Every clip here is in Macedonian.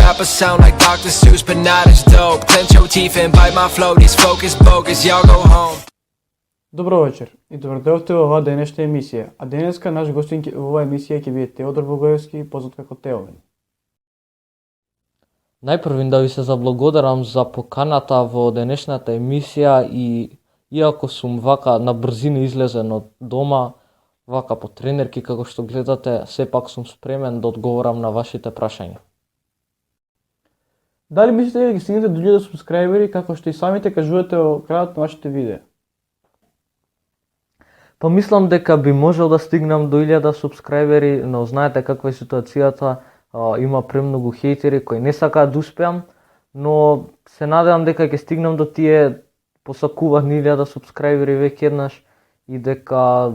rappers sound like Dr. Seuss, but not as dope. Clench your teeth and bite my flow, these focus bogus, y'all go home. Добро вечер и добре дојдовте во оваа денешна емисија. А денеска наш гостин во оваа емисија ќе биде Теодор Благоевски, познат како Теомен. Најпрвин да ви се заблагодарам за поканата во денешната емисија и иако сум вака на брзина излезен од дома, вака по тренерки како што гледате, сепак сум спремен да одговорам на вашите прашања. Дали мислите да ги стигнете до 1000 субскрајбери како што и самите кажувате во крајот на вашите видеа? Па мислам дека би можел да стигнам до 1000 субскрајбери, но знаете каква е ситуацијата, има премногу хейтери кои не сакаат да успеам, но се надевам дека ќе стигнам до тие посакувани 1000 субскрајбери веќе еднаш и дека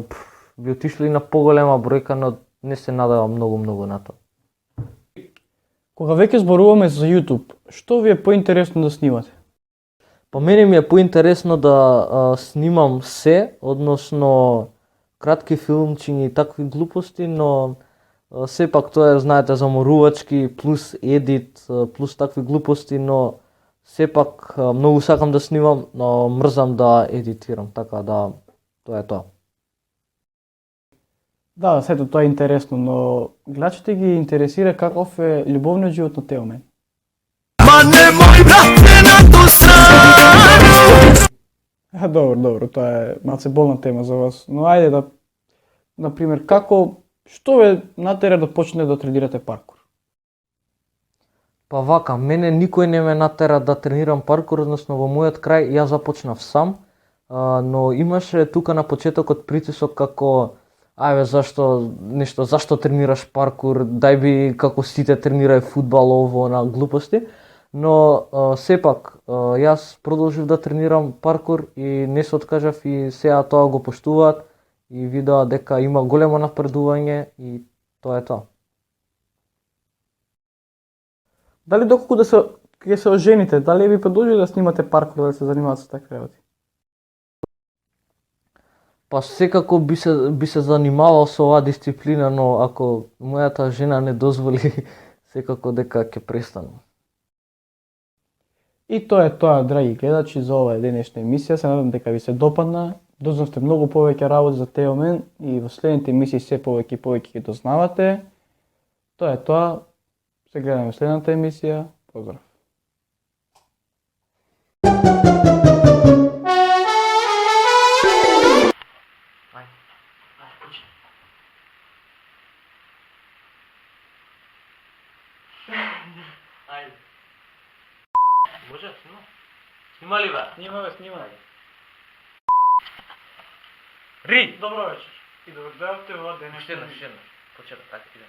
би отишли на поголема бројка, но не се надевам многу на тоа. Кога веќе зборуваме за YouTube, што ви е поинтересно да снимате? Па мене ми е поинтересно да снимам се, односно кратки филмчиња и такви глупости, но сепак тоа е, знаете, заморувачки, плюс едит, плюс такви глупости, но сепак многу сакам да снимам, но мрзам да едитирам, така да тоа е тоа. Да, сето тоа е интересно, но гледачите ги интересира каков е љубовниот живот на Теомен. Ма немој брате на ту страну. Добро, тоа е малце болна тема за вас, но ајде да, например, што ве натера да почне да тренирате паркур? Па вака, мене никој не ме натера да тренирам паркур, односно во мојот крај ја започнав сам, но имаше тука на почетокот притисок како зашто тренираш паркур, дај би како сите тренирај фудбал, ово на глупости, но сепак јас продолжив да тренирам паркур и не се откажав и сега тоа го поштуваат и видоа дека има големо напредување и тоа е тоа. Дали доколку ќе се ожените, дали би продолжили да снимате паркур, да се занимавате со такви работи? Па секако би се занимавал со оваа дисциплина, но ако мојата жена не дозволи, секако дека ќе престанам. И тоа е тоа, драги гледачи, за оваа денешна емисија. Се надам дека ви се допадна. Дознавте многу повеќе работи за Теомен и во следните емисии се повеќе и повеќе ќе дознавате. Тоа е тоа. Се гледаме во следната емисија. Поздрав! Ајде. Може, снима? Снима ли бе? Снима. Ри! Добро вечер. И добро дојдовте во денешна Ще една. Почета, така идем.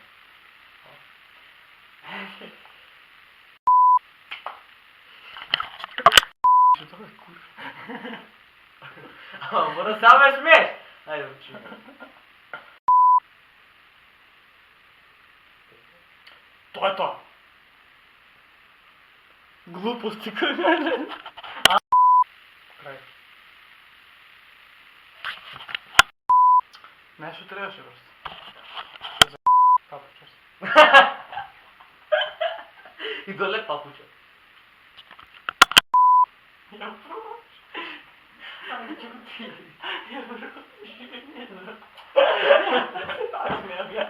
Што тоа е кур? Мора само е смеш! Ајде, учи. Тоа е тоа. Глупости кој не. Крај. Нешто требаше просто. Папуче. И доле папуче. Ја пробаш. Ајде, ќе го ти. Ја пробаш. Така не ја.